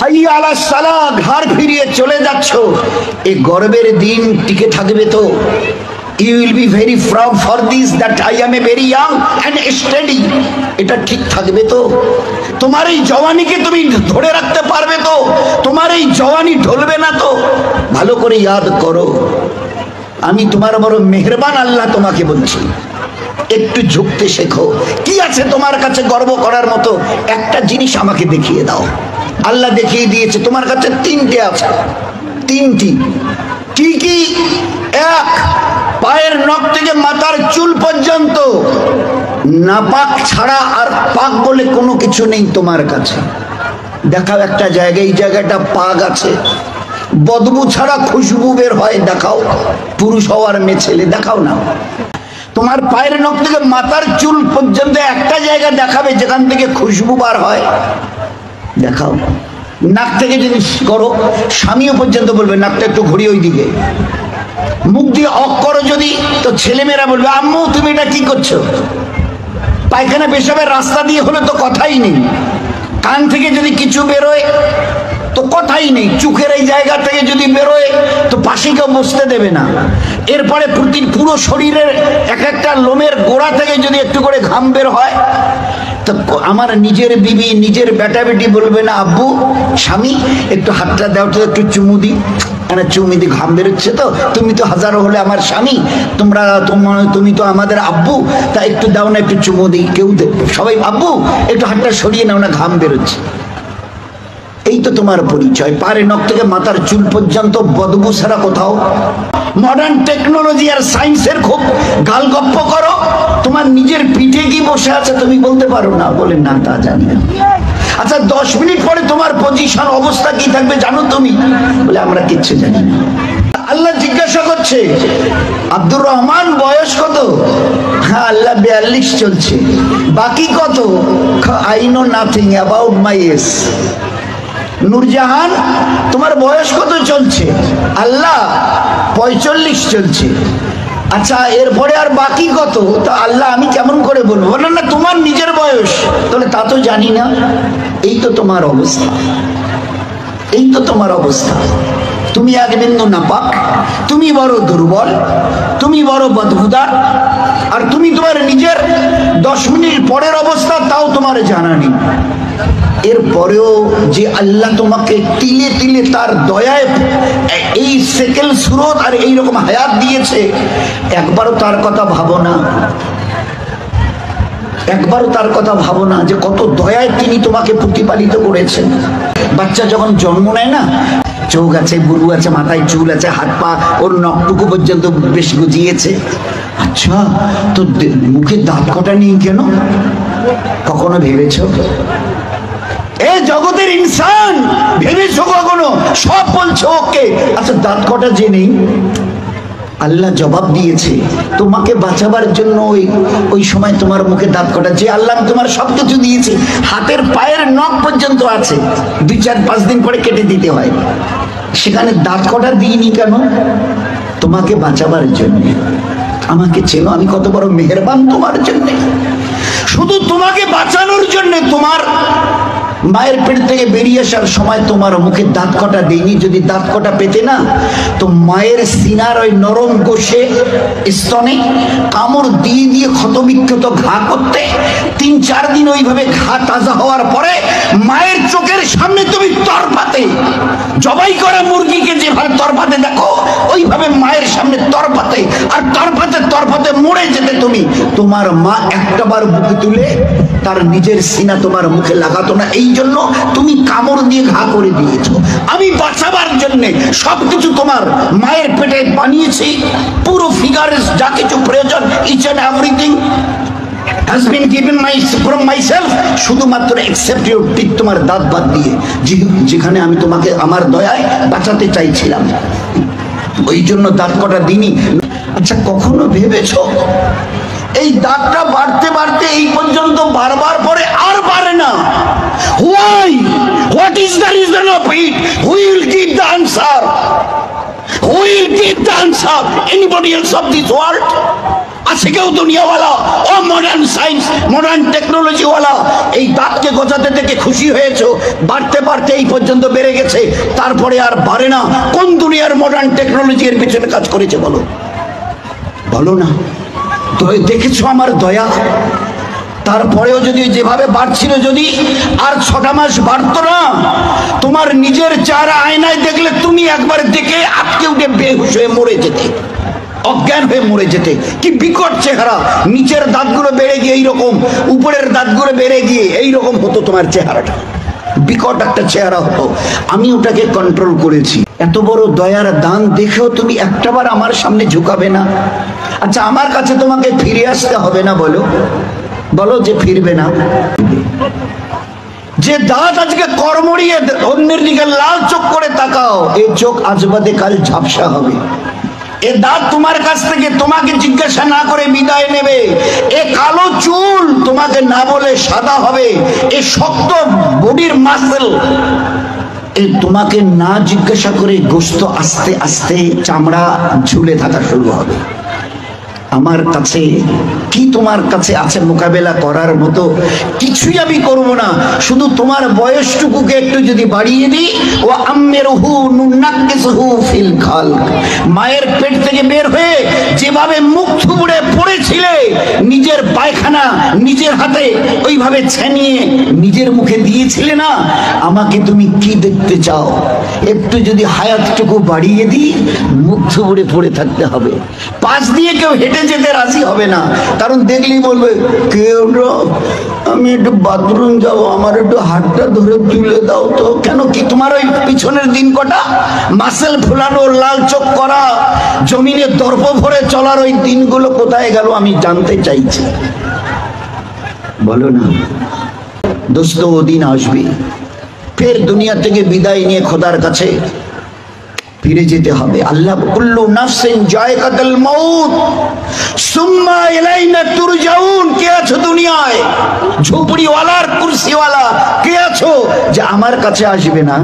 হাইয়া আলাস সালাহ ঘাড় ফিরিয়ে চলে যাচ্ছ, এই গর্বের দিন টিকে থাকবে তো? You will be very proud for this that I am a very young and steady. এটা ঠিক থাকবে তো? তোমার এই জওয়ানিকে তুমি ধরে রাখতে পারবে তো? তোমার এই জওয়ানি ঢলবে না তো? ভালো করে ইয়াদ করো, আমি তোমার বড় মেহেরবান আল্লাহ তোমাকে বলছি, একটু ঝুঁকতে শেখো। কি আছে তোমার কাছে গর্ব করার মতো? একটা জিনিস আমাকে দেখিয়ে দাও। আল্লাহ দেখিয়ে দিয়েছে তোমার কাছে তিনটে আছে, তিনটি। কি কি? এক, পায়ের নখ থেকে মাথার চুল পর্যন্ত নাপাক ছাড়া আর পাক বলে কোনো কিছু নেই তোমার কাছে। দেখাও একটা জায়গায়, এই জায়গাটা পাক আছে, বদবু ছাড়া খুশবু বের হয়, দেখাও। পুরুষ হওয়ার মেয়ে ছেলে দেখাও না। তোমার পায়ের নখ থেকে মাথার চুল পর্যন্ত একটা জায়গা দেখাবে যেখান থেকে খুশবু বার হয়, দেখাও। নাক থেকে যদি করো, স্বামীও পর্যন্ত বলবে নাকটা একটু ঘুরিয়ে ওই দিকে। মুখ দিয়ে অক করো যদি, তো ছেলেমেয়েরা বলবে আম্মু তুমি এটা কি করছো? পায়খানা পেশাবের রাস্তা দিয়ে হলে তো কথাই নেই। কান থেকে যদি কিছু বেরোয় তো কথাই নেই। চোখের এই জায়গা থেকে যদি বেরোয় তো পাশে কেউ বসতে দেবে না। এরপরে পুরো শরীরের এক একটা লোমের গোড়া থেকে যদি একটু করে ঘাম বের হয়, তো আমার নিজের বিবি, নিজের বেটা বেটি বলবে না আব্বু, স্বামী একটু হাতটা দাও তো, একটু চুমু দি, চুমু দি, ঘাম বেরোচ্ছে তো, তুমি তো হাজারো হলে আমার স্বামী, তুমি তো আমাদের আব্বু, তা একটু দাও না, একটু চুমু দিই। কেউ সবাই আব্বু একটু হাতটা সরিয়ে নাও না, ঘাম বেরোচ্ছে। এই তো তোমার পরিচয়। পারে নখ থেকে মাথার চুল পর্যন্ত বদবু ছাড়া কোথাও। মডার্ন টেকনোলজি আর সায়েন্সের খুব গালগপ্প করো, তোমার নিজের পিঠে কি বসে আছে তুমি বলতে পারো না? বলে না তা জানি না। আচ্ছা 10 মিনিট পরে তোমার পজিশন অবস্থা কি থাকবে জানো তুমি? বলে আমরা কিচ্ছু জানি না। আল্লাহ জিজ্ঞাসা করছে আব্দুর রহমান বয়স কত? হ্যাঁ আল্লাহ 42 চলছে। বাকি কত? I know nothing about my age. Nurjahan তোমার বয়স কত চলছে? আল্লাহ 45 চলছে। আচ্ছা এরপরে আর বাকি কত? তা আল্লাহ আমি কেমন করে বলবো? বলেন না তোমার নিজের বয়স। তাহলে তা তো জানি না। এই তো তোমার অবস্থা, এই তো তোমার অবস্থা। তুমি এক বিন্দু নাপাক, তুমি বড় দুর্বল, তুমি বড় বদবুদার, আর তুমি তোমার নিজের 10 মিনিট পরের অবস্থা তাও তোমার জানা নেই। এরপরেও যে আল্লাহ তোমাকে তিলে তিলে তার দয়ায় এই সেকেল সুরত আর এইরকম হায়াত দিয়েছে, একবারও তার কথা ভাবো না। একবারও তার কথা ভাবো না যে কত দয়ায় তিনি তোমাকে প্রতিপালিত করেছেন। বাচ্চা যখন জন্ম নেয় না, চোখ আছে, বুরু আছে, মাথায় চুল আছে, হাত পা ওর নখটুকু পর্যন্ত বেশ গজিয়েছে। আচ্ছা তো মুখে দাঁত কটা নেই কেন? কখনো ভেবেছ? এ জগতের ইনসান ভেবেছো কখনো? সব বলছো ওকে, আচ্ছা দাঁত কটা যে নেই? আল্লাহ জবাব দিয়েছে তোমাকে বাঁচাবার জন্য। ওই সময় তোমার মুখে দাঁত কটা, যে আল্লাহ তোমার সবকিছু দিয়েছে, হাতের পায়ের নখ পর্যন্ত আছে, 2-4-5 দিন পরে কেটে দিতে হয়, সেখানে দাঁত কটা দিইনি কেন? তোমাকে বাঁচাবার জন্য। আমাকে চেনো আমি কত বড় মেহেরবান তোমার জন্য। শুধু তোমাকে বাঁচানোর জন্য তোমার মায়ের পেট থেকে বেরিয়ে আসার সময় তোমার মুখে দাঁত কটা দেয়নি। যদি দাঁত কটা পেতে না, তো মায়ের সিনার ওই নরম গোশে স্তনে কামড় দিয়ে দিয়ে ক্ষতবিক্ষত ঘা করতে, 3-4 দিন ওইভাবে ঘা তাজা হওয়ার পরে মায়ের চোখের সামনে তুমি তরফাতে, জবাই করা মুরগিকে যেভাবে তরফাতে দেখো, ওইভাবে মায়ের সামনে তরফাতে, আর তরফাতে তরফাতে মরে যেতে তুমি। তোমার মা একটাবার বুকে তুলে তার নিজের সিনা তোমার মুখে লাগাতো না, এই জন্য তুমি কামড় দিয়ে ঘা করে দিয়েছো। আমি বাঁচাবার জন্য সবকিছু তোমার মায়ের পেটে বানিয়েছি, পুরো ফিগারে যা কিছু প্রয়োজন, each and everything has been given from myself, শুধুমাত্র except your teeth, তোমার দাঁত বাদ দিয়ে, যেখানে আমি তোমাকে আমার দয়ায় বাঁচাতে চাইছিলাম, ওই জন্য দাঁত কটা দিনই। আচ্ছা কখনো ভেবেছো এই দাঁতটা বাড়তে বাড়তে এই পর্যন্ত বারবার পরে আর বাড়ে না? Why? What is the reason of it? Who will give the answer? Who will give the answer? Anybody else of this world? আছে কেউ দুনিয়াওয়ালা ও মডার্ন সায়েন্স মডার্ন টেকনোলজিওয়ালা এই দাঁতকে গজাতে দেখে খুশি হয়েছো? বাড়তে বাড়তে এই পর্যন্ত বেড়ে গেছে, তারপরে আর বাড়ে না। কোন দুনিয়ার মডার্ন টেকনোলজি এর পিছনে কাজ করেছে বলো? বলো না। দেখেছো আমার দয়া? তারপরেও যদি যেভাবে বাড়ছিল, যদি আর 6টা মাস বাড়তো না, তোমার নিজের চেহারা আয়নায় দেখলে তুমি একবার দেখে আটকে উঠে বেহুশ হয়ে মরে যেতে, অজ্ঞান হয়ে মরে যেতে। কি বিকট চেহারা! নিচের দাঁতগুলো বেড়ে গিয়ে এইরকম, উপরের দাঁতগুলো বেড়ে গিয়ে এইরকম হতো তোমার চেহারাটা, বিকট একটা চেহারা হতো। আমি ওটাকে কন্ট্রোল করেছি। এত বড় দয়ার দান দেখেও তুমি একটাবার আমার সামনে ঝুঁকাবে না? আচ্ছা, আমার কাছে তোমাকে ফিরে আসতে হবে না? বলো বলো যে ফিরবে না? যে দাঁত আজকে কর্মড়িয়ে অন্যের দিকে লাল চোখ করে তাকাও, এই চোখ আজ বাদে কাল ঝাপসা হবে। এ দাঁত তোমার কাছ থেকে তোমাকে জিজ্ঞাসা না করে বিদায় নেবে। এ কালো চুল তোমাকে না বলে সাদা হবে। এ শক্ত বডির মাসল এ তোমাকে না জিজ্ঞাসা করে গোশত আস্তে আস্তে চামড়া ঝুলে থাকা শুরু হবে। আমার কাছে কি তোমার কাছে আছে মোকাবেলা করার মতো? কিছুই আমি করব না। শুধু তোমার বয়সটুকুকে একটু যদি বাড়িয়ে দিই, ও আম্মেরহু নুনাক্কিসহু ফিল খালক, মায়ের পেট থেকে বের হয়ে যেভাবে মুখ থুবড়ে পড়েছিলে, নিজের পায়খানা নিজের হাতে ওইভাবে ছেনিয়ে নিজের মুখে দিয়েছিলে না, আমাকে তুমি কি দেখতে চাও? একটু যদি হায়াতটুকু বাড়িয়ে দিই, মুখ থুবড়ে পড়ে থাকতে হবে। পাশ দিয়ে কেউ হেঁটে যেতে রাজি হবে না, কারণ দেখলেই বলবে কেউ আমি একটু বাথরুম যাবো, আমার একটু হাতটা ধরে তুলে দাও তো। কেন? কি তোমার ওই পিছনের দিন কটা মাসেল ফুলানো, লাল চোখ করা, জমিনে দর্প ভরে চলার ওই দিনগুলো কোথায় গেল আমি জানতে চাইছি। বলো না দোস্ত, ও দিন আসবে, ফের দুনিয়া থেকে বিদায় নিয়ে খোদার কাছে ফিরে যেতে হবে। আল্লাহ কুল্লু নাফসিন যায়কাতুল মাউত সুম্মা ইলাইনা তুরজাউন। কে আছো দুনিয়ায়? ঝুপড়িওয়ালার কুরসিওয়ালা কে আছো যে আমার কাছে আসবে না?